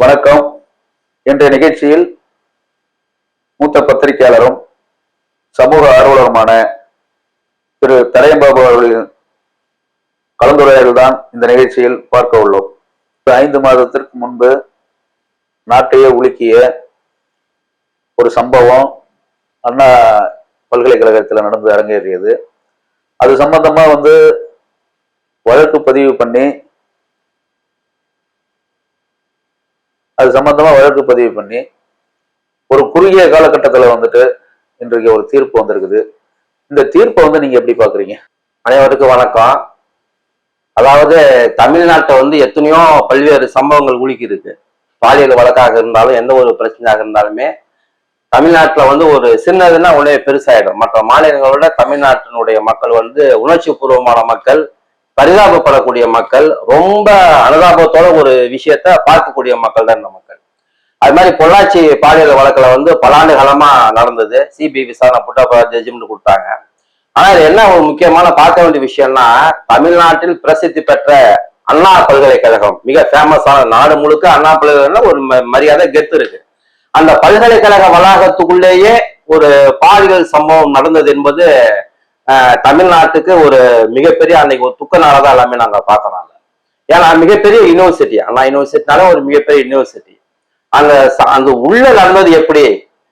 வணக்கம். இன்றைய நிகழ்ச்சியில் மூத்த பத்திரிகையாளரும் சமூக ஆர்வலருமான திரு தரையம்பாபு அவர்களின் கலந்துரையாடல் தான் இந்த நிகழ்ச்சியில் பார்க்க உள்ளோம். 5 மாதத்திற்கு முன்பு நாட்டையே உலுக்கிய ஒரு சம்பவம் அண்ணா பல்கலைக்கழகத்தில் நடந்து அரங்கேறியது. அது சம்பந்தமா வழக்கு பதிவு பண்ணி ஒரு குறுகிய காலகட்டத்தில் இன்றைக்கு ஒரு தீர்ப்பு வந்திருக்குது. இந்த தீர்ப்பை நீங்க எப்படி பாக்குறீங்க? அனைவருக்கும் வணக்கம். அதாவது தமிழ்நாட்டை எத்தனையோ பல்வேறு சம்பவங்கள் உலுக்கி இருக்கு. பாலியல் வழக்காக இருந்தாலும் எந்த ஒரு பிரச்சனையாக இருந்தாலுமே தமிழ்நாட்டில் ஒரு சின்னதுன்னா உடனே பெருசாயிடும். மற்ற மாநிலங்களோட தமிழ்நாட்டினுடைய மக்கள் உணர்ச்சி பூர்வமான மக்கள், பரிதாபப்படக்கூடிய மக்கள், ரொம்ப அனுதாபத்தோட ஒரு விஷயத்த பார்க்கக்கூடிய மக்கள் தான் இந்த மக்கள். அது மாதிரி பொள்ளாச்சி பாலியல் வழக்குல பல ஆண்டு காலமா நடந்தது. சிபிஐ விசாரணை போட்டு ஜட்ஜ்மெண்ட் கொடுத்தாங்க. ஆனா இது என்ன ஒரு முக்கியமான பார்க்க வேண்டிய விஷயம்னா, தமிழ்நாட்டில் பிரசித்தி பெற்ற அண்ணா பல்கலைக்கழகம், மிக ஃபேமஸான, நாடு முழுக்க அண்ணா பல்கலைக்கழகம் ஒரு மரியாதை கெத்து இருக்கு. அந்த பல்கலைக்கழக வளாகத்துக்குள்ளேயே ஒரு பாலியல் சம்பவம் நடந்தது என்பது தமிழ்நாட்டுக்கு ஒரு மிகப்பெரிய அன்னைக்கு ஒரு துக்க நாளதான் எல்லாமே நாங்க பார்க்கறாங்க. ஏன்னா மிகப்பெரிய யூனிவர்சிட்டி, அண்ணா யூனிவர்சிட்டினால ஒரு மிகப்பெரிய யூனிவர்சிட்டி. அந்த உள்ள நடந்தது எப்படி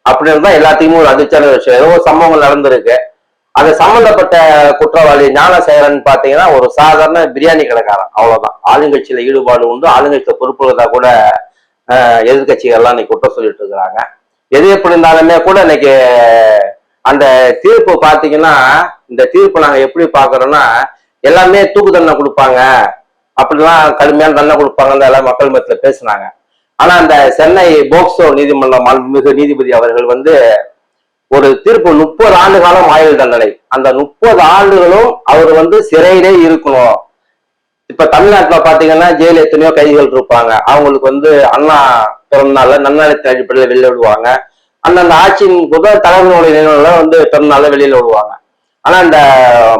அப்படின்னு தான் எல்லாத்தையுமே ஒரு அதிர்ச்சியான விஷயம். ஏதோ சம்பவங்கள் நடந்திருக்கு. அது சம்பந்தப்பட்ட குற்றவாளி ஞானசேகரன் பாத்தீங்கன்னா ஒரு சாதாரண பிரியாணி கடைக்காரன், அவ்வளவுதான். ஆளுங்கட்சியில ஈடுபாடு உண்டு, ஆளுங்கட்சியில பொறுப்புள்ளதா கூட எதிர்கட்சிகள்லாம் இன்னைக்கு குற்றம் சொல்லிட்டு இருக்கிறாங்க. எது எப்படி இருந்தாலுமே கூட இன்னைக்கு அந்த தீர்ப்பு பாத்தீங்கன்னா, இந்த தீர்ப்பு நாங்க எப்படி பாக்குறோம்னா, எல்லாமே தூக்கு தண்டனை கொடுப்பாங்க, அப்படிலாம் கடுமையான தண்டனை கொடுப்பாங்கன்னு எல்லாம் மக்கள் மத்தியில பேசினாங்க. ஆனா அந்த சென்னை போக்சோ நீதிமன்றம் மாண்புமிகு நீதிபதி அவர்கள் ஒரு தீர்ப்பு 30 ஆண்டு காலம் ஆயுள் தண்டனை, அந்த 30 ஆண்டுகளும் அவர் சிறையிலே இருக்கணும். இப்ப தமிழ்நாட்டுல பாத்தீங்கன்னா ஜெயில எத்தனையோ கைதிகள் இருப்பாங்க. அவங்களுக்கு அண்ணா பிறந்தநாள்ல நன்னடத்தை அடிப்படையில வெளில விடுவாங்க. அந்தந்த ஆட்சியின் முதல் தலைவர்களுடைய நினைவுல பிறந்தநாள்ல வெளியில விடுவாங்க. ஆனா இந்த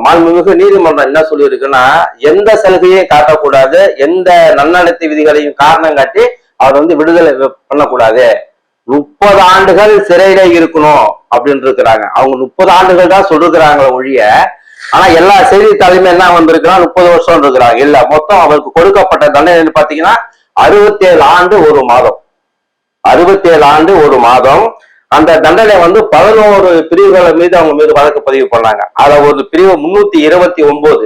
மாண்புமிகு நீதிமன்றம் என்ன சொல்லியிருக்குன்னா, எந்த சலுகையும் காட்டக்கூடாது, எந்த நன்னடத்தை விதிகளையும் காரணம் காட்டி அவர் விடுதலை பண்ணக்கூடாது, 30 ஆண்டுகள் சிறையில இருக்கணும் அப்படின்னு இருக்கிறாங்க. அவங்க 30 ஆண்டுகள் தான் சொல்லிருக்கிறாங்களே ஒழிய, ஆனா எல்லா செய்தித்தாளுமே என்ன வந்திருக்கிறான் 30 வருஷம் இருக்கிறாங்க. இல்ல, மொத்தம் அவருக்கு கொடுக்கப்பட்ட தண்டனை பாத்தீங்கன்னா 67 ஆண்டு 1 மாதம். 67 ஆண்டு 1 மாதம். அந்த தண்டனை 11 பிரிவுகள் மீது அவங்க மீது வழக்கு பதிவு பண்ணாங்க. அத ஒரு பிரிவு 329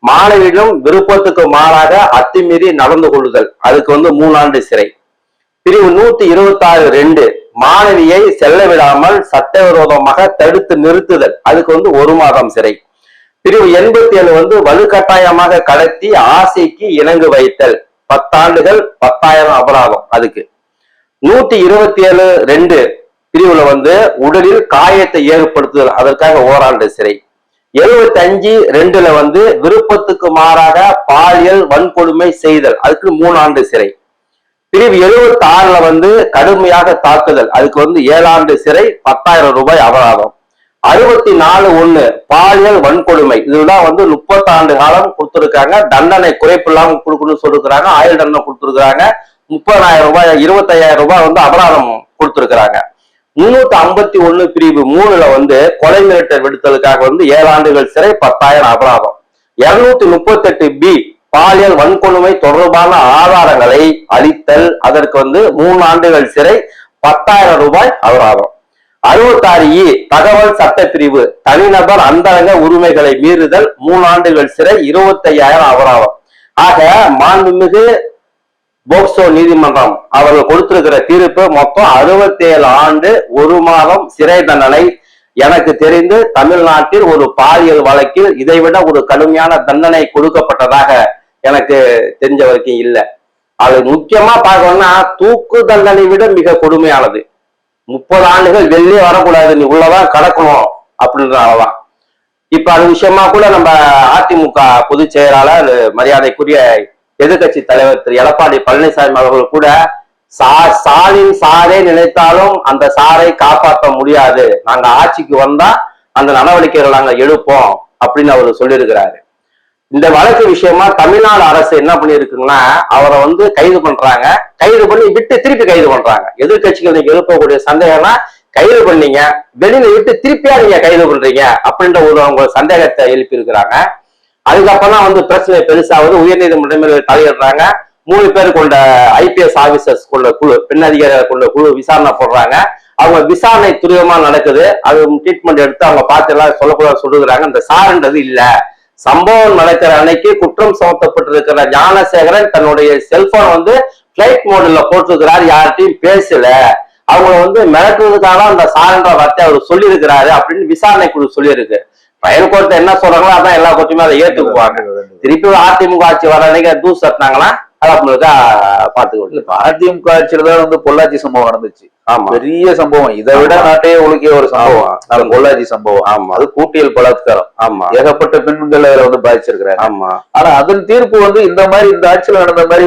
மாணவியிடம் விருப்பத்துக்கு மாறாக அத்துமீறி நடந்து கொள்ளுதல், அதுக்கு 3 ஆண்டு சிறை. பிரிவு 126(2) மாணவியை செல்ல விடாமல் சட்டவிரோதமாக தடுத்து நிறுத்துதல், அதுக்கு 1 மாதம் சிறை. பிரிவு 87 வலுக்கட்டாயமாக கடத்தி ஆசைக்கு இணங்கு வைத்தல், 10 ஆண்டுகள் 10,000 அபராதம். அதுக்கு 127(2) பிரிவுல உடலில் காயத்தை ஏற்படுத்துதல், அதற்காக 1 ஆண்டு சிறை. 75(2)ல விருப்பத்துக்கு மாறாக பாலியல் வன்கொடுமை செய்தல், அதுக்கு 3 ஆண்டு சிறை. பிரிவு 76ல கடுமையாக தாக்குதல், அதுக்கு 7 ஆண்டு சிறை, 10,000 ரூபாய் அபராதம். 64(1) பாலியல் வன்கொடுமை, இதுதான் 30 ஆண்டு காலம் கொடுத்திருக்காங்க. தண்டனை குறைப்பு இல்லாம கொடுக்கணும்னு சொல்லிருக்கிறாங்க. ஆயுள் தண்டனை கொடுத்திருக்கிறாங்க. 30,000 ரூபாய் 25,000 ரூபாய் அபராதம் கொடுத்திருக்கிறாங்க. 351 பிரிவு 3ல கொலை மிரட்டல் விடுத்தலுக்காக 7 ஆண்டுகள் சிறை, 10,000 அபராதம். 238(b) பாலியல் வன்கொடுமை தொடர்பான ஆதாரங்களை அளித்தல், அதற்கு 3 ஆண்டுகள் சிறை, 10,000 ரூபாய் அபராதம். 66(e) தகவல் சட்டப்பிரிவு தனிநபர் அந்தரங்க உரிமைகளை மீறுதல், 3 ஆண்டுகள் சிறை, 25,000 அபராதம். ஆக மாண்புமிகு போக்சோ நீதிமன்றம் அவர்கள் கொடுத்திருக்கிற தீர்ப்பு மொத்தம் 67 ஆண்டு 1 மாதம் சிறை தண்டனை. எனக்கு தெரிந்து தமிழ்நாட்டில் ஒரு பாலியல் வழக்கில் இதைவிட ஒரு கடுமையான தண்டனை கொடுக்கப்பட்டதாக எனக்கு தெரிஞ்ச வரைக்கும் இல்லை. அது முக்கியமா பார்க்கணும்னா தூக்கு தண்டனை விட மிக கொடுமையானது. 30 ஆண்டுகள் வெளியே வரக்கூடாது, நீ உள்ளதான் கடக்கணும் அப்படின்றதான். இப்ப அது விஷயமா கூட நம்ம அதிமுக பொதுச் செயலாளர் மரியாதைக்குரிய எதிர்கட்சி தலைவர் திரு எடப்பாடி பழனிசாமி அவர்கள் கூட சாலின் சாரை நினைத்தாலும் அந்த சாரை காப்பாற்ற முடியாது, நாங்க ஆட்சிக்கு வந்தா அந்த நடவடிக்கைகள் நாங்க எடுப்போம் அப்படின்னு அவர் சொல்லியிருக்கிறாரு. இந்த வழக்கு விஷயமா தமிழ்நாடு அரசு என்ன பண்ணிருக்குன்னா அவரை வந்து கைது பண்றாங்க, கைது பண்ணி விட்டு திருப்பி கைது பண்றாங்க. எதிர்கட்சிகள் நீங்க எழுப்பக்கூடிய சந்தேகம்னா கைது பண்ணீங்க, வெளியில விட்டு திருப்பியா நீங்க கைது பண்றீங்க அப்படின்ற ஒரு அவங்க சந்தேகத்தை எழுப்பி இருக்கிறாங்க. அதுக்கப்புறம் தான் வந்து பிரச்சனை பெருசாவது, உயர்நீதிமன்றம் தலையிடுறாங்க. 3 பேர் கொண்ட IPS ஆபீசர்ஸ் கொண்ட குழு, பெண் அதிகாரிகள் கொண்ட குழு விசாரணை போடுறாங்க. அவங்க விசாரணை துரிதமா நடக்குது. அது ட்ரீட்மெண்ட் எடுத்து அவங்க பார்த்து எல்லாம் சொல்லக்கூடாது சொல்லுகிறாங்க. இந்த சார்ன்றது இல்ல, சம்பவம் நடக்கிற அன்னைக்கு குற்றம் சுமத்தப்பட்டிருக்கிற ஞானசேகரன் தன்னுடைய செல்போன் வந்து பிளைட் மோட்ல போட்டிருக்கிறார், யார்கிட்டையும் பேசல, அவங்கள வந்து மிரட்டுறதுக்காக அந்த சார்ன்ற வார்த்தை அவர் சொல்லியிருக்கிறாரு அப்படின்னு விசாரணை குழு சொல்லியிருக்கு. பயன் கோர்ட்டு என்ன சொல்றாங்களோ அதான் எல்லா கோர்ட்டுமே அதை ஏற்றுக்குவாங்க. திருப்பி அதிமுக ஆட்சி வர அன்னைக்கு தூசு தட்டினாங்கன்னா அதை அப்படிக்கா பாத்துக்கொண்டு. அதிமுக ஆட்சியில தான் வந்து பொள்ளாச்சி சம்பவம் நடந்துச்சு. ஆமா, பெரிய சம்பவம், இதை விட நாட்டையே ஒழுக்கிய ஒரு சம்பவம் பொள்ளாச்சி சம்பவம். ஆமா, அது கூட்டியல் பலாத்காரம். ஆமா, ஏகப்பட்ட பெண்கள் அதுல வந்து பாதிச்சிருக்கிறாங்க. ஆமா. ஆனா அதன் தீர்ப்பு வந்து இந்த மாதிரி இந்த ஆட்சியில நடந்த மாதிரி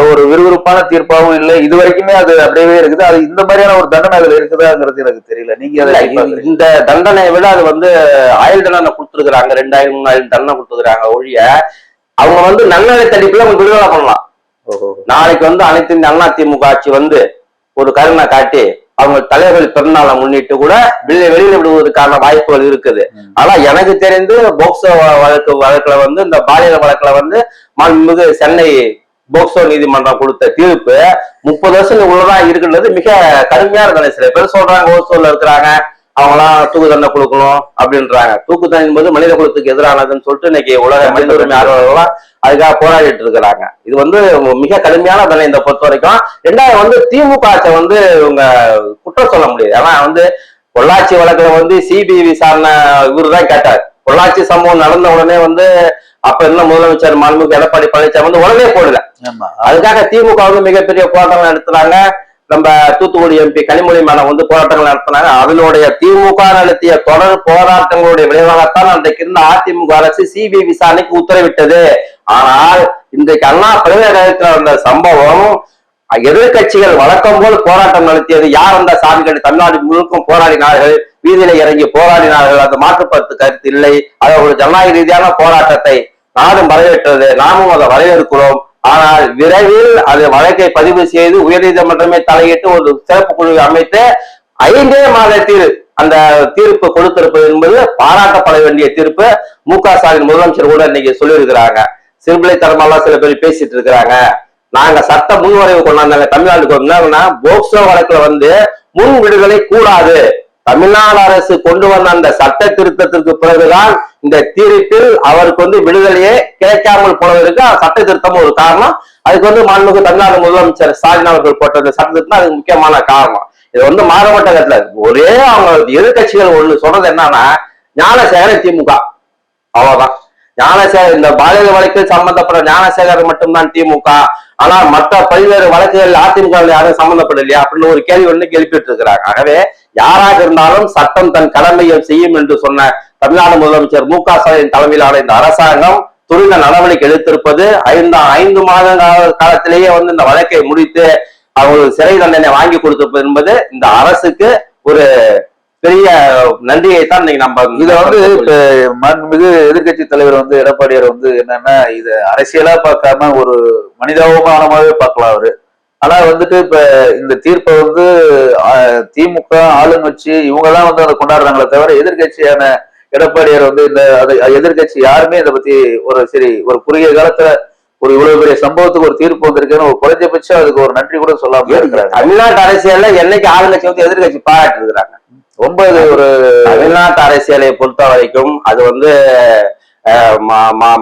ஒரு விறுவிறுப்பான தீர்ப்பாகவும் இல்லை. இது வரைக்குமே அது அப்படியே இருக்குது. அது இந்த மாதிரியான ஒரு தண்டனை அதுல இருக்குதாங்கிறது எனக்கு தெரியல. நீங்க அதை இந்த தண்டனையை விட அது வந்து ஆயுள் தண்டனை கொடுத்துருக்காங்க, 2000 3000 தண்டனை கொடுத்துருக்காங்க ஒழிய அவங்க வந்து நன்னடை தடிப்புல அவங்க விடுதலை பண்ணலாம். நாளைக்கு வந்து அனைத்து இந்த அதிமுக ஆட்சி வந்து ஒரு கருணை காட்டி அவங்க தலைவர்கள் பிறநாளை முன்னிட்டு கூட வெளியில விடுவதற்கான வாய்ப்புகள் இருக்குது. ஆனா எனக்கு தெரிந்து போக்சோ வழக்குல வந்து இந்த பாலியல் வழக்குல வந்து மாண்புமிகு சென்னை போக்சோ நீதிமன்றம் கொடுத்த தீர்ப்பு 30 வருஷம் உள்ளதான் இருக்கின்றது மிக கடுமையான தண்டனை. சில பேர் சொல்றாங்க ஓசோல இருக்கிறாங்க, அவங்களாம் தூக்கு தண்டனை கொடுக்கணும் அப்படின்றாங்க. தூக்கு தண்டனை என்பது மனித குலத்துக்கு எதிரானதுன்னு சொல்லிட்டு இன்னைக்கு உலக மனித உரிமை ஆர்வலர்கள்லாம் அதுக்காக போராடிட்டு இருக்கிறாங்க. இது வந்து மிக கடுமையான தண்டனை இந்த பொறுத்த வரைக்கும். 2வது வந்து திமுக ஆட்சியை வந்து இவங்க குற்றம் சொல்ல முடியாது. ஏன்னா வந்து பொள்ளாச்சி வழக்குல வந்து CBI விசாரணை இவரு தான் கேட்டார். பொள்ளாச்சி சம்பவம் நடந்த உடனே வந்து அப்ப என்ன முதலமைச்சர் மாண்புமிகு எடப்பாடி பழனிசாமி வந்து உடனே போடல. அதுக்காக திமுக வந்து மிகப்பெரிய போராட்டங்கள் நடத்துனாங்க. நம்ம தூத்துக்குடி MP கனிமொழி மேடம் வந்து போராட்டங்கள் நடத்தினாங்க. அதனுடைய திமுக நடத்திய தொடர் போராட்டங்களுடைய விளைவாகத்தான் அன்றைக்கு இருந்த அதிமுக அரசு CBI விசாரணைக்கு உத்தரவிட்டது. ஆனால் இன்றைக்கு அண்ணா பல்கலைக்கழகத்தில் நடந்த சம்பவம் எதிர்கட்சிகள் வழக்கம் போல் போராட்டம் நடத்தியது. யார் அந்த சாமிகள் தமிழ்நாடு முழுக்கும் போராடினார்கள், வீதியில இறங்கி போராடினார்கள். அந்த மாற்றுப்பத்து கருத்து இல்லை. அதை ஒரு ஜனநாயக ரீதியான போராட்டத்தை நாடும் வரவேற்றது, நாமும் அதை வரவேற்கிறோம். ஆனால் விரைவில் அது வழக்கை பதிவு செய்து உயர்நீதிமன்றமே தலையிட்டு ஒரு சிறப்பு குழு அமைத்து 5 மாதத்தில் அந்த தீர்ப்பு கொடுத்திருப்பது என்பது பாராட்டப்பட வேண்டிய தீர்ப்பு. MK ஸ்டாலின் முதலமைச்சர் கூட இன்னைக்கு சொல்லியிருக்கிறாங்க. சிறுபிள்ளைத்தனமெல்லாம் சில பேர் பேசிட்டு இருக்கிறாங்க. நாங்க சட்ட முன்வரைவு கொண்டாந்தாங்க தமிழ்நாட்டுக்கு. என்னன்னா போக்சோ வழக்குல வந்து முன் விடுதலை கூடாது. தமிழ்நாடு அரசு கொண்டு வந்த அந்த சட்ட திருத்தத்திற்கு பிறகுதான் இந்த தீர்ப்பில் அவருக்கு வந்து விடுதலையே கிடைக்காமல் போனதற்கு சட்ட திருத்தம் ஒரு காரணம். அதுக்கு வந்து மாண்புமிகு தமிழ்நாடு முதலமைச்சர் ஸ்டாலின் அவர்கள் போட்ட சட்ட திருத்தம் அதுக்கு முக்கியமான காரணம். இது வந்து மாறுபட்ட கட்டல ஒரே அவங்க எதிர்கட்சிகள் ஒண்ணு சொல்றது என்னன்னா ஞானசேகரன் திமுக, அவ்வளவுதான். ஞானசேகர் இந்த பாலியல் வழக்கில் சம்பந்தப்பட்ட ஞானசேகர் மட்டும்தான் திமுக. ஆனா மற்ற பல்வேறு வழக்குகள் அதிமுக யாரும் சம்பந்தப்படலையா அப்படின்னு ஒரு கேள்வி ஒண்ணு எழுப்பிட்டு இருக்கிறாங்க. ஆகவே யாராக இருந்தாலும் சட்டம் தன் கடமையை செய்யும் என்று சொன்ன தமிழ்நாடு முதலமைச்சர் MK ஸ்டாலின் தலைமையிலான இந்த அரசாங்கம் துரித நடவடிக்கை எடுத்திருப்பது 5 மாத காலத்திலேயே வந்து இந்த வழக்கை முடித்து அவங்களுக்கு சிறை தண்டனை வாங்கி கொடுத்திருப்பது என்பது இந்த அரசுக்கு ஒரு பெரிய நன்றியை தான் இன்னைக்கு நம்ம இதை வந்து மாண்புமிகு எதிர்கட்சி தலைவர் வந்து எடப்பாடியார் வந்து என்னன்னா இதை அரசியலா பார்க்காம ஒரு மனிதாபமானமாவே பார்க்கலாம் அவரு. ஆனா வந்துட்டு இப்ப இந்த தீர்ப்பை வந்து திமுக ஆளுங்கட்சி இவங்கெல்லாம் வந்து அதை கொண்டாடுறாங்களே தவிர எதிர்கட்சியான எடப்பாடியார் வந்து இந்த எதிர்கட்சி யாருமே இதை பத்தி ஒரு குறுகிய காலத்துல ஒரு இவ்வளவு பெரிய சம்பவத்துக்கு ஒரு தீர்ப்பு வந்திருக்குன்னு ஒரு குறைஞ்சபட்சம் அதுக்கு ஒரு நன்றி கூட சொல்லாம இருக்கிறாங்க. தமிழ்நாட்டு அரசியல்ல என்னைக்கு ஆளுங்கட்சி வந்து எதிர்கட்சி பாராட்டி இருக்கிறாங்க. ரொம்ப ஒரு தமிழ்நாட்டு அரசியலை பொறுத்த வரைக்கும் அது வந்து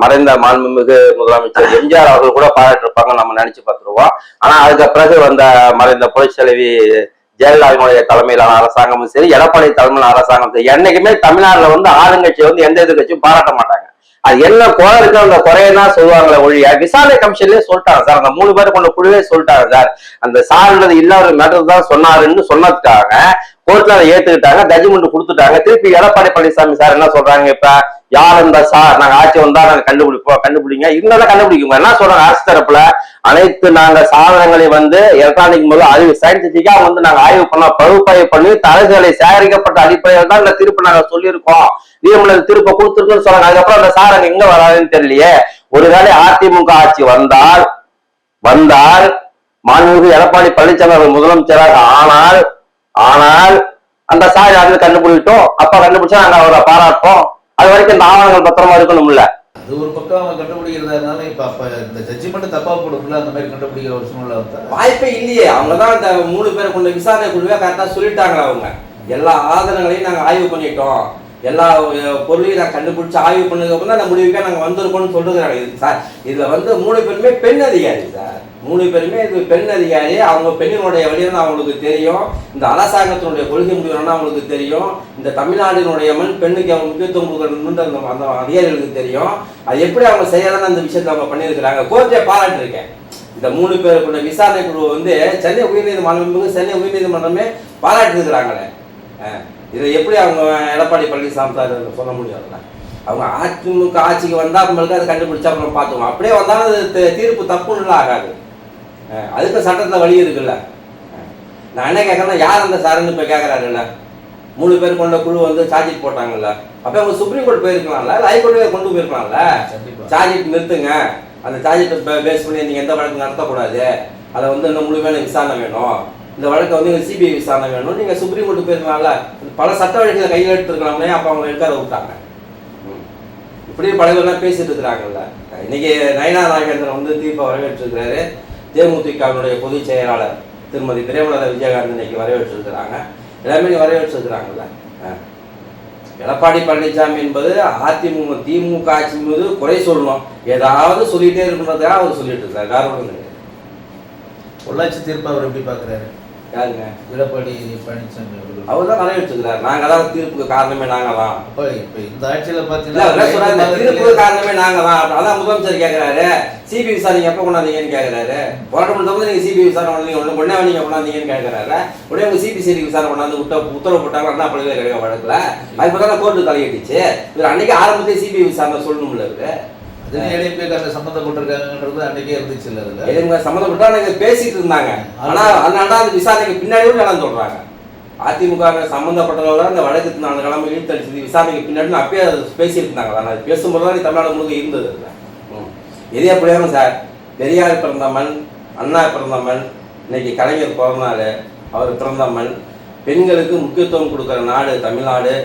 மறைந்த மாண்புமிகு முதலமைச்சர் எம்ஜிஆர் அவர்கள் கூட பாராட்டிருப்பாங்க, நம்ம நினைச்சு பார்த்துருவோம். ஆனா அதுக்கு பிறகு வந்த மறைந்த புரட்சித்தலைவி ஜெயலலிதாவினுடைய தலைமையிலான அரசாங்கமும் சரி, எடப்பாடி தலைமையிலான அரசாங்கம் சரி, என்னைக்குமே தமிழ்நாட்டுல வந்து ஆளுங்கட்சியை வந்து எந்த எதிர்கட்சியும் பாராட்ட மாட்டாங்க. அது என்ன குறை இருக்கு அந்த குறையதான் சொல்லுவாங்களே ஒழிய விசாரணை கமிஷன்லயே சொல்லிட்டாங்க சார், அந்த 3 பேர் கொண்ட குழுவே சொல்லிட்டாங்க சார், அந்த சார்ன்றது இல்லாத மேட்டர் தான் சொன்னாருன்னு சொன்னதுக்காக கோர்ட்ல அதை ஏத்துக்கிட்டாங்க, ஜட்ஜ்மெண்ட் கொடுத்துட்டாங்க. திருப்பி எடப்பாடி பழனிசாமி சார் என்ன சொல்றாங்க, இப்ப யார் இருந்தா சார் நாங்க ஆட்சி வந்தா நாங்க கண்டுபிடிங்க இருந்தாலும் கண்டுபிடிக்குங்க. என்ன சொல்றாங்க அரசு தரப்புல அனைத்து நாங்க சாதனங்களை வந்து எலக்ட்ரானிக் மூலம் அறிவு சயின்டிபிக்கா வந்து நாங்க ஆய்வு பண்ண பகுப்பாய்வு பண்ணி தரவுகளை சேகரிக்கப்பட்ட அடிப்படையில் தான் இந்த தீர்ப்பு நாங்க சொல்லியிருக்கோம். நீதிமன்ற தீர்ப்பை கொடுத்துருக்குன்னு சொன்னாங்க. அதுக்கப்புறம் அந்த சார் அங்க எங்க வராதுன்னு தெரியலையே. ஒருவேளை அதிமுக ஆட்சி வந்தால் மாண்புமிகு எடப்பாடி பழனிசாமி அவர்கள் முதலமைச்சராக ஆனால் அந்த சார் யாருன்னு கண்டுபிடிட்டோம். அப்ப கண்டுபிடிச்சா நாங்க அவரை பாராட்டோம். அது வரைக்கும் இந்த ஆவணங்கள் பத்திரமா இருக்கணும்ல. அது ஒரு பக்கம் அவங்க கண்டுபிடிக்கிறதா இருந்தாலும் இப்ப அப்ப இந்த ஜட்ஜ்மெண்ட் தப்பா போடும்ல, அந்த மாதிரி கண்டுபிடிக்கிற ஒரு சூழ்நிலை வந்தா வாய்ப்பே இல்லையே. அவங்கதான் இந்த 3 பேரை கொண்ட விசாரணை குழுவே கரெக்டா சொல்லிட்டாங்களா. அவங்க எல்லா ஆதாரங்களையும் நாங்க ஆய்வு பண்ணிட்டோம், எல்லா பொருளையும் நாங்கள் கண்டுபிடிச்சு ஆய்வு பண்ணதுக்கு அப்புறம் தான் அந்த முடிவுக்கே நாங்கள் வந்திருக்கோம்னு சொல்றாங்க. இது சார் இதுல 3 பேருமே பெண் அதிகாரி சார். 3 பேருமே இது பெண் அதிகாரி. அவங்க பெண்ணினுடைய வழியில அவங்களுக்கு தெரியும், இந்த அரசாங்கத்தினுடைய கொள்கை முடிவுனா அவங்களுக்கு தெரியும், இந்த தமிழ்நாட்டினுடைய பெண்ணுக்கு அவங்க முக்கியத்துவம் கொடுக்கணும்னு அந்த அதிகாரிகளுக்கு தெரியும். அது எப்படி அவங்க செய்யறான்னு அந்த விஷயத்தை அவங்க பண்ணியிருக்கிறாங்க. கோர்ட்டை பாராட்டிருக்கேன். இந்த 3 பேருக்குள்ள விசாரணை குழு சென்னை உயர்நீதிமன்றமே பாராட்டி இருக்கிறாங்களே. இதை எப்படி அவங்க எடப்பாடி பழனிசாமி சார் சொல்ல முடியாதுல்ல. அவங்க அதிமுக ஆட்சிக்கு வந்தா நம்மளுக்கு அதை கண்டுபிடிச்சா அப்புறம் பார்த்துவோம். அப்படியே வந்தாலும் அது தீர்ப்பு தப்புன்னு ஆகாது. அதுக்கு சட்டத்தில் வழி இருக்குல்ல. நான் என்ன கேட்கறேன்னா, யார் அந்த சாருன்னு இப்போ கேட்கறாருல்ல. 3 பேர் கொண்ட குழு சார்ஜ் போட்டாங்கல்ல. அப்போ அவங்க சுப்ரீம் கோர்ட் போயிருக்கலாம்ல, ஹைகோர்ட்டே கொண்டு போயிருக்கலாம்ல. சார்ஜ் நிறுத்துங்க, அந்த சார்ஜ் பேஸ் பண்ணி நீங்கள் எந்த வழக்கு நடத்தக்கூடாது, அதை இன்னும் முழுமையான விசாரணை வேணும், இந்த வழக்கை சிபிஐ விசாரணை வேணும், நீங்கள் சுப்ரீம் கோர்ட்டு போயிருக்கலாம்ல. பல சட்ட வழக்குகளை கையில் எடுத்துருக்கலாம்லே. அப்போ அவங்க எடுக்காத விட்டாங்க. இப்படி பல பேர்லாம் பேசிட்டு இருக்கிறாங்கல்ல. இன்னைக்கு நயனா நாகேந்திரன் தீர்ப்பை வரவேற்றிருக்கிறாரு. தேமுதிகவினுடைய பொதுச் செயலாளர் திருமதி பிரேமலதா விஜயகாந்த் இன்னைக்கு வரவேற்றிருக்கிறாங்க. எல்லாமே வரவேற்றிருக்கிறாங்கல்ல. எடப்பாடி பழனிசாமி என்பது திமுக ஆட்சி மீது குறை சொல்லணும், ஏதாவது சொல்லிட்டே இருக்குன்றதுக்காக அவர் சொல்லிட்டு இருக்காரு. வேற ஒன்றும் கிடையாது. பொள்ளாச்சி தீர்ப்பு அவர் எப்படி பார்க்குறாரு? யாருங்க? எடப்பாடி பழனிசாமி அவர்கள். அவர் தான் வரவேற்றுக்கிறார். நாங்க தான் தீர்ப்புக்கு காரணமே நாங்க தான். இப்ப இந்த ஆட்சியில பாத்தீங்கன்னா தீர்ப்புக்கு காரணமே நாங்க தான். அதான் முதலமைச்சர் கேட்கிறாரு, சிபிஐ விசாரணை எப்ப கொண்டாந்தீங்கன்னு கேட்கிறாரு. போராட்டம் நீங்க சிபிஐ விசாரணை கொண்டாந்தீங்க, உடனே நீங்க கொண்டாந்தீங்கன்னு கேட்கிறாரு. உடனே உங்க சிபிசிஐடி விசாரணை கொண்டாந்து உத்தரவு போட்டாங்க. அண்ணா பல்கலைக்கழக வழக்குல அதுக்கு தான் கோர்ட்டு தலையிட்டுச்சு. இவர் அன்னைக்கு ஆரம்பத்திலே சிபிஐ விசாரணை சொல்லணும்ல. இருக்கு சம்பந்தப்பட்டிருக்காங்கன்றது அன்னைக்கே இருந்துச்சு இல்ல. அதுல சம்பந்தப்பட்டா பேசிட்டு இருந்தாங்க. ஆனா அதனால அந்த விசாரணைக்கு பின்னாடி சொல்றாங்க, அதிமுக சம்பந்தப்பட்டவங்க அந்த வழக்கு 4 கிழமை இழுத்தடிச்சது விசாரணைக்கு பின்னாடி அப்பயே பேசிட்டு இருந்தாங்க. ஆனால் அது பேசும்போது தமிழ்நாடு முழுக்க இருந்தது. எது எப்படியாம சார், பெரியார் பிறந்த மண், அண்ணா பிறந்த மண், இன்னைக்கு கலைஞர் பிறந்தாரு, அவர் பிறந்த மண், பெண்களுக்கு முக்கியத்துவம் கொடுக்குற நாடு தமிழ்நாடு.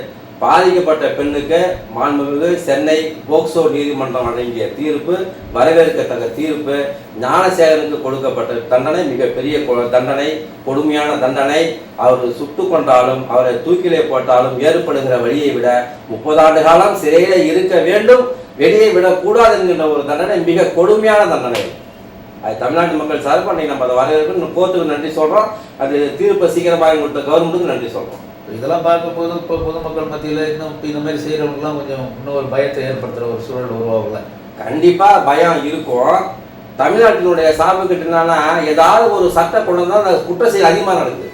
பாதிக்கப்பட்ட பெண்ணுக்கு மாண்புமிகு சென்னை போக்சோ நீதிமன்றம் வழங்கிய தீர்ப்பு வரவேற்கத்தக்க தீர்ப்பு. ஞானசேகருக்கு கொடுக்கப்பட்ட தண்டனை மிகப்பெரிய தண்டனை, கொடுமையான தண்டனை. அவர் சுட்டு கொண்டாலும் அவரை தூக்கிலே போட்டாலும் ஏற்படுகிற வழியை விட 30 ஆண்டு காலம் சிறையில இருக்க வேண்டும், வெளியே விடக்கூடாது என்கின்ற ஒரு தண்டனை மிக கொடுமையான தண்டனை. அது தமிழ்நாட்டு மக்கள் சார்பாக அன்னைக்கு நம்ம அதை வரவேற்க கோர்ட்டுக்கு நன்றி சொல்றோம். அது தீர்ப்பை சீக்கிரமாக கொடுத்த கவர்மெண்ட்டுக்கு நன்றி சொல்றோம். இதெல்லாம் பார்க்கும்போது இப்போ பொதுமக்கள் மத்தியில் இன்னும் இந்த மாதிரி செய்கிறவங்கலாம் கொஞ்சம் இன்னும் ஒரு பயத்தை ஏற்படுத்துகிற ஒரு சூழல் உருவாகல. கண்டிப்பாக பயம் இருக்கும். தமிழ்நாட்டினுடைய சார்பு கிட்டனா ஏதாவது ஒரு சட்டம் கொண்டு வந்தால் அந்த குற்ற செயல் அதிகமாக நடக்குது.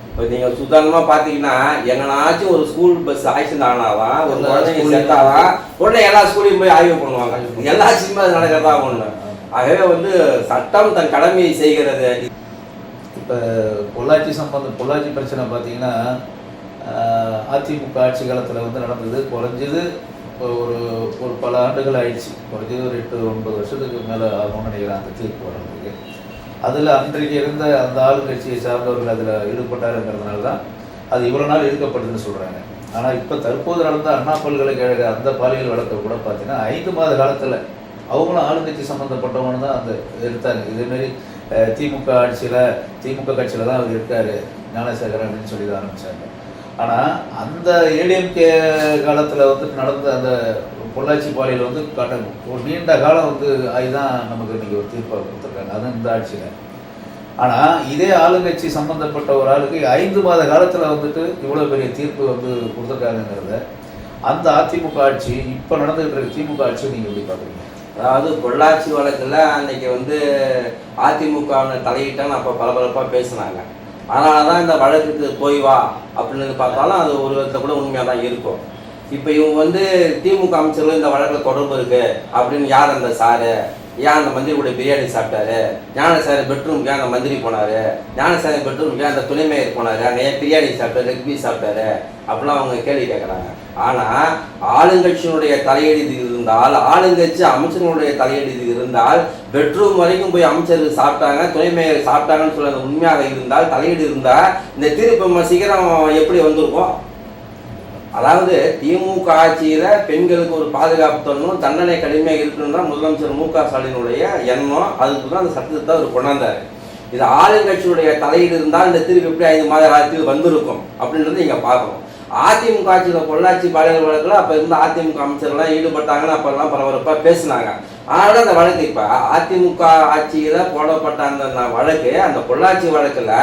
இப்போ நீங்கள் சுதாரணமாக பார்த்தீங்கன்னா, எங்கனாச்சும் ஒரு ஸ்கூல் பஸ் ஆக்சிடென்ட் ஆனாதான், ஒரு குழந்தைங்க செத்தாதான் உடனே எல்லா ஸ்கூலையும் போய் ஆய்வு பண்ணுவாங்க. எல்லா சினிமா அது நடக்கிறதா ஒன்று. ஆகவே சட்டம் தன் கடமையை செய்கிறது. இப்போ பொள்ளாச்சி பிரச்சனை பார்த்தீங்கன்னா, அதிமுக ஆட்சி காலத்தில் நடந்தது. குறைஞ்சது ஒரு பல ஆண்டுகள் ஆயிடுச்சு. குறைஞ்சது ஒரு 8-9 வருஷத்துக்கு மேலே ஆகும்னு நினைக்கிறேன் அந்த தீர்ப்பு வர்றதுக்கு. அதில் அன்றைக்கு இருந்த அந்த ஆளுங்கட்சியை சார்ந்தவர்கள் அதில் ஈடுபட்டாருங்கிறதுனால தான் அது இவ்வளோ நாள் இழுக்கப்பட்டதுன்னு சொல்கிறாங்க. ஆனால் இப்போ தற்போது நடந்த அண்ணா பல்கலைக்கழக அந்த பாலியல் வழக்கை கூட பார்த்தீங்கன்னா 5 மாத காலத்தில் அவங்களும் ஆளுங்கட்சி சம்மந்தப்பட்டவங்க தான் அந்த எடுத்தாங்க. இதேமாரி திமுக கட்சியில் தான் அவர் இருக்கார் ஞானசேகரன் அப்படின்னு சொல்லி தான் ஆரம்பித்தாங்க. ஆனால் அந்த ஏடிஎம்கே காலத்தில் நடந்த அந்த பொள்ளாச்சி பாலியல் ஒரு நீண்ட காலம் அதுதான் நமக்கு இன்றைக்கி ஒரு தீர்ப்பாக கொடுத்துருக்காங்க. அது இந்த ஆட்சியில். ஆனால் இதே ஆளுங்கட்சி சம்மந்தப்பட்ட ஒரு ஆளுக்கு 5 மாத காலத்தில் இவ்வளோ பெரிய தீர்ப்பு கொடுத்துருக்காங்கிறத அந்த அதிமுக ஆட்சி இப்போ நடந்துகிட்டு இருக்க திமுக ஆட்சியை நீங்கள் எப்படி பார்க்குறீங்க? அதாவது பொள்ளாச்சி வழக்கில் அன்னைக்கு அதிமுக தலையிட்டான்னு அப்போ பரபரப்பாக பேசினாங்க. அதனால தான் இந்த வழக்குக்கு போய் வா அப்படின்னு பார்த்தாலும் அது ஒரு விதத்தில் கூட உண்மையாக தான் இருக்கும். இப்போ இவங்க திமுக அமைச்சர்கள் இந்த வழக்கில் தொடர்பு இருக்கு அப்படின்னு யார் அந்த சாரு, ஏன் அந்த மந்திரி கூட பிரியாணி சாப்பிட்டாரு, ஞானசாரி பெட்ரூமுக்கு அந்த மந்திரி போனாரு, ஞானசாரி பெட்ரூமுக்கு அந்த துணை மேயர் போனாரு, அங்கே ஏன் பிரியாணி சாப்பிட்டாரு, லெக் பீஸ் சாப்பிட்டாரு அப்படிலாம் அவங்க கேள்வி கேட்குறாங்க. ஆனால் ஆளுங்கட்சியினுடைய தலையீடு இது இருந்தால், ஆளுங்கட்சி அமைச்சர்களுடைய தலையீடு இது இருந்தால், பெட்ரூம் வரைக்கும் போய் அமைச்சர்கள் சாப்பிட்டாங்க, துணை மேயர் சாப்பிட்டாங்கன்னு சொல்ல உண்மையாக இருந்தால், தலையீடு இருந்தால் இந்த தீர்ப்பு சீக்கிரம் எப்படி வந்திருக்கும்? அதாவது திமுக ஆட்சியில பெண்களுக்கு ஒரு பாதுகாப்பு தரணும், தண்டனை கடுமையாக இருக்கணும் தான் முதலமைச்சர் மு.க. ஸ்டாலினுடைய எண்ணம். அதுக்கு தான் அந்த சட்டத்தை அவர் கொண்டாந்தார். இது ஆளுங்கட்சியுடைய தலையீடு இருந்தால் இந்த தீர்ப்பு எப்படி 5 மாத காலத்தில் வந்திருக்கும் அப்படின்றது நீங்க பார்க்கணும். அதிமுக ஆட்சியில் பொள்ளாச்சி பாலியல் வழக்கில் அப்போ இருந்த அதிமுக அமைச்சர்லாம் ஈடுபட்டாங்கன்னு அப்பெல்லாம் பரபரப்பாக பேசினாங்க. ஆனால் அந்த வழக்கு இப்போ அதிமுக ஆட்சியில் போடப்பட்ட அந்த வழக்கு, அந்த பொள்ளாச்சி வழக்கில்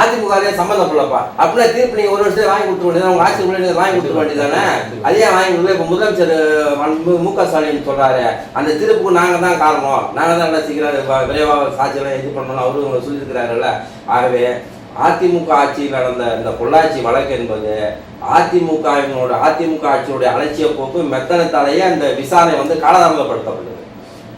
அதிமுகவே சம்மந்தப்படலப்பா அப்படின்னா தீர்ப்பு நீங்கள் ஒரு வருஷம் வாங்கி கொடுத்துக்க வேண்டியது, அவங்க ஆட்சிக்குள்ளே நீங்கள் வாங்கி கொடுத்துக்க வேண்டியதானே? அதே வாங்கி கொடுக்க இப்போ முதலமைச்சர் மு.க. ஸ்டாலின் சொல்கிறாரு, அந்த தீர்ப்புக்கு நாங்கள் தான் காரணம், நாங்கள் தான் என்ன சீக்கிரம் விரைவாக சாட்சியெல்லாம் இது பண்ணணும் அவரு சொல்லியிருக்கிறாருல்ல. ஆகவே அதிமுக ஆட்சியில் நடந்த இந்த பொள்ளாச்சி வழக்கு என்பது அதிமுக ஆட்சியுடைய அலட்சிய போக்கு மெத்தனத்தாலேயே அந்த விசாரணை காலதாமதப்படுத்தப்பட்டது.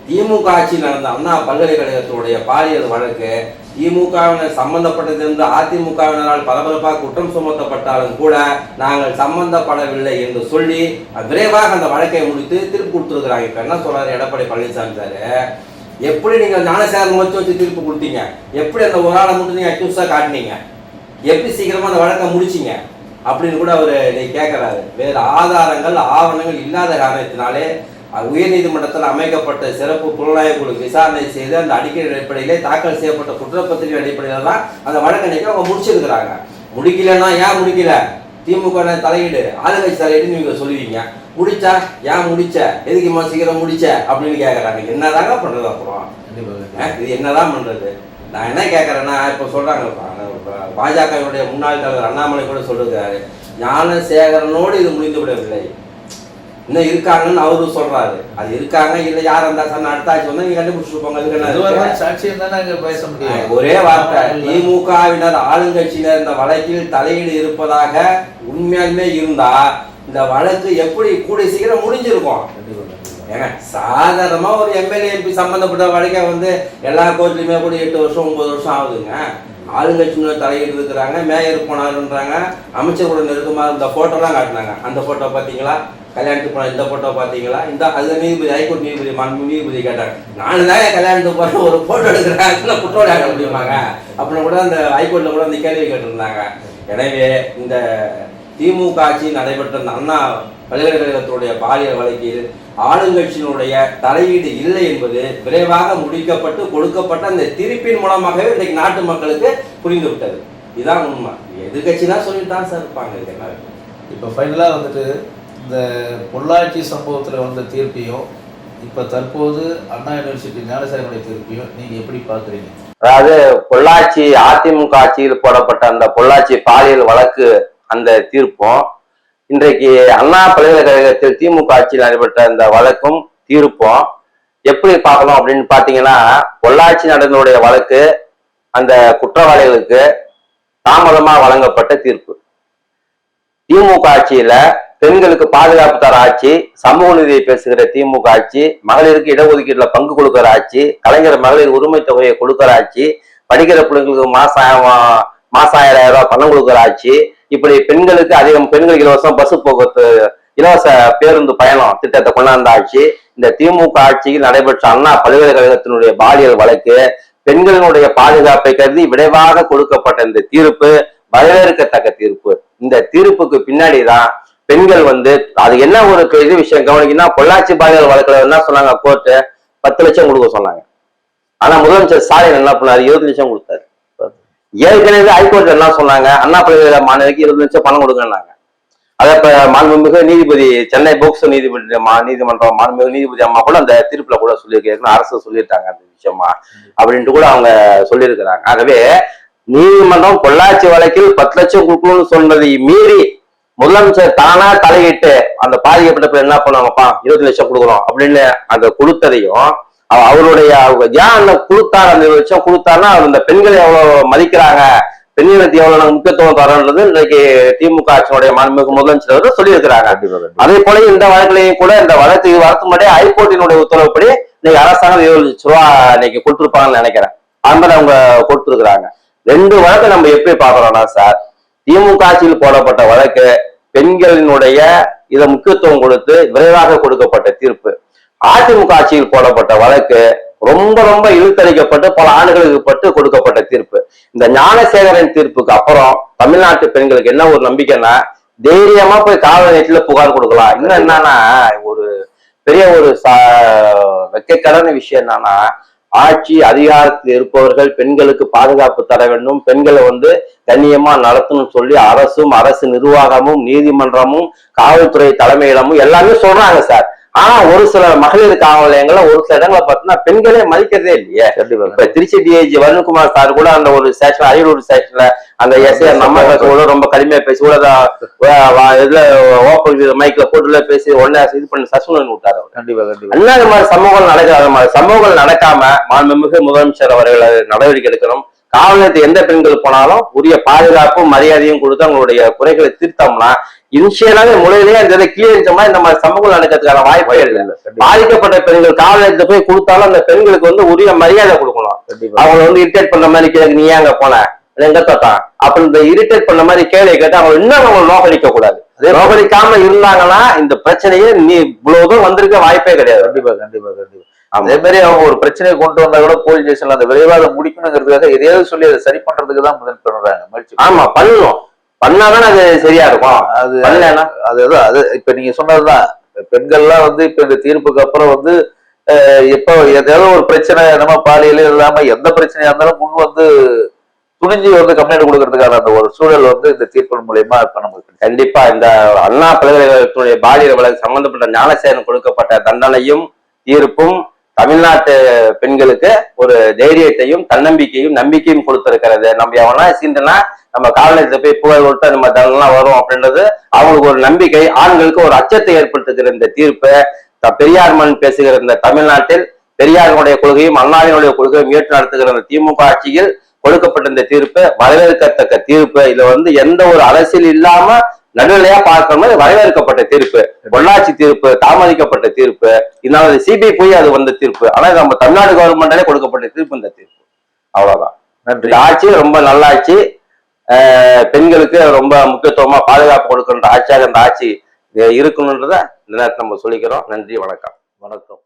திமுக ஆட்சியில் நடந்த அண்ணா பல்கலைக்கழகத்தினுடைய பாலியல் வழக்கு திமுகவினர் சம்பந்தப்பட்டதிலிருந்து அதிமுகவினரால் பரபரப்பாக குற்றம் சுமத்தப்பட்டாலும் கூட நாங்கள் சம்பந்தப்படவில்லை என்று சொல்லி விரைவாக அந்த வழக்கை முடித்து திருப்பி கொடுத்துருக்கிறாங்க. இப்ப என்ன சொல்றாரு எடப்பாடி பழனிசாமி சார், எப்படி நீங்க ஞானசாரம் வச்சு தீர்ப்பு கொடுத்தீங்க, எப்படி அந்த ஒரு ஆளை மட்டும் நீங்க அக்யூஸா காட்டினீங்க, எப்படி சீக்கிரமா அந்த வழக்கை முடிச்சிங்க அப்படின்னு கூட அவர் கேட்கிறாரு. வேறு ஆதாரங்கள் ஆவணங்கள் இல்லாத காரணத்தினாலே உயர்நீதிமன்றத்தில் அமைக்கப்பட்ட சிறப்பு புலனாய்வு குழு விசாரணை செய்து அந்த அடிக்கடி அடிப்படையிலே தாக்கல் செய்யப்பட்ட குற்றப்பத்திரிகை அடிப்படையில் தான் அந்த வழக்கை அவங்க முடிச்சிருக்கிறாங்க. முடிக்கலன்னா ஏன் முடிக்கல, திமுக தலையீடு ஆளுங்கட்சி தலையீடு நீங்க சொல்லுவீங்க, முடிச்சா ஏன் முடிச்ச, எதுக்கு சீக்கிரம் முடிச்ச அப்படின்னு கேட்கறாங்க. என்னதாங்க பண்றது? அப்புறம் இது என்னதான் பண்றது? நான் என்ன கேட்கறேன்னா, இப்ப சொல்றாங்க பாஜகவுடைய முன்னாள் தலைவர் அண்ணாமலை கூட சொல்லுகிறாரு, ஞானசேகரனோடு இது முடிந்து விடவில்லை, இன்னும் இருக்காங்கன்னு அவரு சொல்றாரு. அது இருக்காங்க இல்ல யார் அந்த அடுத்த ஆட்சி வந்தா நீங்க கண்டுபிடிச்சிருப்பாங்க. ஒரே வார்த்தை, திமுகவினர் ஆளுங்கட்சியினர் இந்த வழக்கில் தலையீடு இருப்பதாக உண்மையாலுமே இருந்தா இந்த வழக்கு எப்படி கூடிய சீக்கிரம் முடிஞ்சிருக்கும். ஏங்க சாதாரணமா ஒரு எம்எல்ஏ எம்பி சம்பந்தப்பட்ட வழக்கை எல்லா கோர்ட்லயுமே கூட 8 வருஷம் 9 வருஷம் ஆகுதுங்க. ஆளுங்கட்சியினர் தலையீடு இருக்கிறாங்க, மேயர் போனாருன்றாங்க, அமைச்சர் கூட நெருக்கமா இந்த போட்டோலாம் காட்டினாங்க. அந்த போட்டோ பார்த்தீங்களா, கல்யாணத்துக்கு போன இந்த போட்டோ பார்த்தீங்களா, இந்த அது நீதிபதி ஹைகோர்ட் நீதிபதி கேட்டாங்க, நான் தான் கல்யாணத்துக்கு போற ஒரு போட்டோ எடுக்கிறேன் குற்றவாளி ஆக முடியுமாங்க அப்படின்னு கூட அந்த ஹைகோர்ட்ல கூட அந்த கேள்வி கேட்டிருந்தாங்க. எனவே இந்த திமுக ஆட்சியில் நடைபெற்ற அந்த அண்ணா பல்கலைக்கழகத்தினுடைய பாலியல் வழக்கில் ஆளுங்கட்சியினுடைய தலையீடு இல்லை என்பது விரைவாக முடிக்கப்பட்டு கொடுக்கப்பட்ட அந்த தீர்ப்பின் மூலமாகவே இன்றைக்கு நாட்டு மக்களுக்கு புரிந்து விட்டது. இதுதான் உண்மை. எதிர்கட்சினா சொல்லிட்டு தான் சார் இருப்பாங்க. இதெல்லாம் இப்போ ஃபைனலாக இந்த பொள்ளாச்சி சம்பவத்தில் வந்த தீர்ப்பையும் இப்போ தற்போது அண்ணா யூனிவர்சிட்டி ஞானசாரியுடைய தீர்ப்பையும் நீங்கள் எப்படி பார்க்குறீங்க? அதாவது பொள்ளாச்சி அதிமுக ஆட்சியில் போடப்பட்ட அந்த பொள்ளாச்சி பாலியல் வழக்கு அந்த தீர்ப்பும், இன்றைக்கு அண்ணா பல்கலைக்கழகத்தில் திமுக ஆட்சியில் நடைபெற்ற அந்த வழக்கும் தீர்ப்பும் எப்படி பார்க்கணும் அப்படின்னு பார்த்தீங்கன்னா, பொள்ளாச்சி நடந்தனுடைய வழக்கு அந்த குற்றவாளிகளுக்கு தாமதமா வழங்கப்பட்ட தீர்ப்பு. திமுக ஆட்சியில பெண்களுக்கு பாதுகாப்பு தர ஆட்சி, சமூக நீதியை பேசுகிற திமுக ஆட்சி, மகளிருக்கு இடஒதுக்கீட்டுல பங்கு கொடுக்கிற ஆட்சி, கலைஞர் மகளிர் உரிமை தொகையை கொடுக்கிற ஆட்சி, படிக்கிற பிள்ளைங்களுக்கு மாசம் 1000 ரூபாய் பணம் கொடுக்கிற ஆட்சி, இப்படி பெண்களுக்கு பெண்களுக்கு இலவசம் பஸ் போக்குவரத்து, இலவச பேருந்து பயணம் திட்டத்தை கொண்டாந்த ஆட்சி. இந்த திமுக ஆட்சியில் நடைபெற்ற அண்ணா பல்கலைக்கழகத்தினுடைய பாலியல் வழக்கு பெண்களினுடைய பாதுகாப்பை கருதி விரைவாக கொடுக்கப்பட்ட இந்த தீர்ப்பு வரவேற்கத்தக்க தீர்ப்பு. இந்த தீர்ப்புக்கு பின்னாடிதான் பெண்கள் அது என்ன ஒரு பெரிய விஷயம் கவனிக்குன்னா, பொள்ளாச்சி பாலியல் வழக்குல என்ன சொன்னாங்க, கோர்ட்டு 10 லட்சம் கொடுக்க சொன்னாங்க. ஆனா முதலமைச்சர் ஸ்டாலின் என்ன பண்ணாரு, 20 லட்சம் கொடுத்தாரு. ஏற்கனவே ஹைகோர்ட் என்ன சொன்னாங்க, அண்ணா பல்கலைக்கழக மாணவிக்கு 20 லட்சம் பணம் கொடுக்கணும்னாங்க. அதை இப்ப மாண்புமிகு நீதிபதி, சென்னை போக்சோ நீதிமன்றம் மாண்புமிகு நீதிபதி அம்மா கூட அந்த தீர்ப்புல கூட சொல்லியிருக்காங்க, அரசு சொல்லியிருக்காங்க அந்த விஷயமா அப்படின்ட்டு கூட அவங்க சொல்லியிருக்கிறாங்க. ஆகவே நீதிமன்றம் பொள்ளாச்சி வழக்கில் 10 லட்சம் கொடுக்கணும்னு சொன்னதை மீறி முதலமைச்சர் தானா தலையிட்டு அந்த பாதிக்கப்பட்ட பேர் என்ன பண்ணுவாங்கப்பா 20 லட்சம் கொடுக்குறோம் அப்படின்னு அந்த கொடுத்ததையும், அவருடைய ஏன் அந்த கொடுத்தாரு, அந்த 20 லட்சம் கொடுத்தாருன்னா அந்த பெண்களை எவ்வளவு மதிக்கிறாங்க, பெண்களுக்கு எவ்வளவு முக்கியத்துவம் தரன்றது இன்னைக்கு திமுக ஆட்சியினுடைய மாண்புமிகு முதலமைச்சர் அவர்கள் சொல்லியிருக்கிறாங்க. அதே போல இந்த வழக்கிலையும் கூட இந்த வழக்கு வரத்து முன்னாடியே ஹைகோர்ட்டினுடைய உத்தரவுப்படி இன்னைக்கு அரசாங்கம் 7 லட்ச ரூபா இன்னைக்கு கொடுத்துருப்பாங்கன்னு நினைக்கிறேன். அது மாதிரி அவங்க கொடுத்துருக்குறாங்க. 2 வழக்கு நம்ம எப்படி பாக்குறோம்னா சார், திமுக ஆட்சியில் போடப்பட்ட வழக்கு பெண்களினுடைய இதை முக்கியத்துவம் கொடுத்து விரைவாக கொடுக்கப்பட்ட தீர்ப்பு. அதிமுக ஆட்சியில் போடப்பட்ட வழக்கு ரொம்ப ரொம்ப இழுத்தடிக்கப்பட்டு பல ஆண்டுகளுக்கு பட்டு கொடுக்கப்பட்ட தீர்ப்பு. இந்த ஞானசேகரன் தீர்ப்புக்கு அப்புறம் தமிழ்நாட்டு பெண்களுக்கு என்ன ஒரு நம்பிக்கைன்னா, தைரியமா போய் காவல் நிலையத்துல புகார் கொடுக்கலாம். இன்னும் என்னன்னா, ஒரு பெரிய ஒரு வெட்கக்கடான விஷயம் என்னன்னா, ஆட்சி அதிகாரத்தில் இருப்பவர்கள் பெண்களுக்கு பாதுகாப்பு தர வேண்டும், பெண்களை கண்ணியமா நடத்தணும்னு சொல்லி அரசும் அரசு நிர்வாகமும் நீதிமன்றமும் காவல்துறை தலைமையிடமும் எல்லாமே சொல்றாங்க சார். ஆனா ஒரு சில மகளிர் காவல் நிலையங்கள்ல ஒரு சில இடங்களை பார்த்தீங்கன்னா பெண்களே மதிக்கிறதே இல்லையே. இப்ப திருச்சி டிஐஜி வருண்குமார் சார் கூட அந்த ஒரு ஸ்டேஷன், அரியலூர் ஸ்டேஷன்ல அந்த எஸ்ஐ நம்ம கூட ரொம்ப கடுமையா பேசி கூட இதுல ஓப்பன் மைக்ல போட்டுல பேசி உடனே இது பண்ணி சஸ்பெண்ட் விட்டாரு. கண்டிப்பா கண்டிப்பா. இந்த மாதிரி சம்பவங்கள் நடக்காத சம்பவங்கள் நடக்காம மாண்புமிகு முதலமைச்சர் அவர்கள் நடவடிக்கை எடுக்கணும். காவல் நிலையத்துக்கு எந்த பெண்கள் போனாலும் உரிய பாதுகாப்பும் மரியாதையும் கொடுத்து அவங்களுடைய குறைகளை தீர்த்தோம்னா இனிஷியலாவே முறையிலேயே அந்த கிளியரிச்சோம்னா இந்த மாதிரி சம்பவங்கள் நடக்கிறதுக்கான வாய்ப்பே இல்லை. பாதிக்கப்பட்ட பெண்கள் காவல் நிலையத்தை போய் கொடுத்தாலும் அந்த பெண்களுக்கு உரிய மரியாதை கொடுக்கணும். அவங்க இரிட்டேட் பண்ண மாதிரி கேட்க நீ ஏங்க போன எங்க தொட்டான் அப்ப இந்த இரிட்டேட் பண்ண மாதிரி கேள்வி கேட்டு அவங்க இன்னும் அவங்க நோக்கடிக்க கூடாது. நோக்கடிக்காம இருந்தாங்கன்னா இந்த பிரச்சனையே நீ இவ்வளவுதான் வந்திருக்க வாய்ப்பே கிடையாது. கண்டிப்பா கண்டிப்பா கண்டிப்பா. அதே மாதிரி அவங்க ஒரு பிரச்சனையை கொண்டு வந்தா கூட போலீஸ் ஸ்டேஷன்ல அந்த விரைவாக முடிக்கணுங்கிறதுக்காக எதையாவது சொல்லி அதை சரி பண்றதுக்கு தான் முதல் பண்ணுறாங்க முயற்சி. ஆமா பண்ணணும், பண்ணாதானே அது சரியா இருக்கும். அது அதுதான் அது இப்ப நீங்க சொன்னதுதான். பெண்கள்லாம் இப்ப இந்த தீர்ப்புக்கு அப்புறம் எப்ப ஏதாவது ஒரு பிரச்சனை நம்ம பாலியல இல்லாம எந்த பிரச்சனையா இருந்தாலும் முன் துணிஞ்சு கம்ப்ளைண்ட் கொடுக்கறதுக்கான அந்த ஒரு சூழல் இந்த தீர்ப்பின் மூலியமா இப்ப நமக்கு கண்டிப்பா இந்த அண்ணா பல்கலைக்கழகத்துடைய பாலியல் வழக்கு சம்பந்தப்பட்ட ஞானசேகரன் கொடுக்கப்பட்ட தண்டனையும் தீர்ப்பும் தமிழ்நாட்டு பெண்களுக்கு ஒரு தைரியத்தையும் தன்னம்பிக்கையும் நம்பிக்கையும் கொடுத்திருக்கிறது. நம்ம எவனா சீண்டனா நம்ம காவல் நிலையத்தை போய் புகழ் கொடுத்தா நம்ம தண்டெல்லாம் வரும் அப்படின்றது அவங்களுக்கு ஒரு நம்பிக்கை, ஆண்களுக்கு ஒரு அச்சத்தை ஏற்படுத்துகிற இந்த தீர்ப்பு பெரியார் மண் பேசுகிற இந்த தமிழ்நாட்டில் பெரியாரினுடைய கொள்கையும் அண்ணாவினுடைய கொள்கையும் ஏற்று நடத்துகிற இந்த திமுக ஆட்சியில் கொடுக்கப்பட்ட இந்த தீர்ப்பு வரவேற்கத்தக்க தீர்ப்பு. இதுல எந்த ஒரு அரசியல் இல்லாம நடுநிலையா பார்க்கணும் வரவேற்கப்பட்ட தீர்ப்பு. பொள்ளாச்சி தீர்ப்பு தாமதிக்கப்பட்ட தீர்ப்பு, இதனால சிபிஐ போய் அது வந்த தீர்ப்பு. ஆனா நம்ம தமிழ்நாடு கவர்மெண்டாலே கொடுக்கப்பட்ட தீர்ப்பு இந்த தீர்ப்பு. அவ்வளவுதான். நன்றி. ஆட்சி ரொம்ப நல்ல ஆட்சி, பெண்களுக்கு ரொம்ப முக்கியத்துவமா பாதுகாப்பு கொடுக்கின்ற ஆட்சியாக இந்த ஆட்சி இருக்கணும்ன்றத இந்த நேரத்தில் நம்ம சொல்லிக்கிறோம். நன்றி, வணக்கம். வணக்கம்.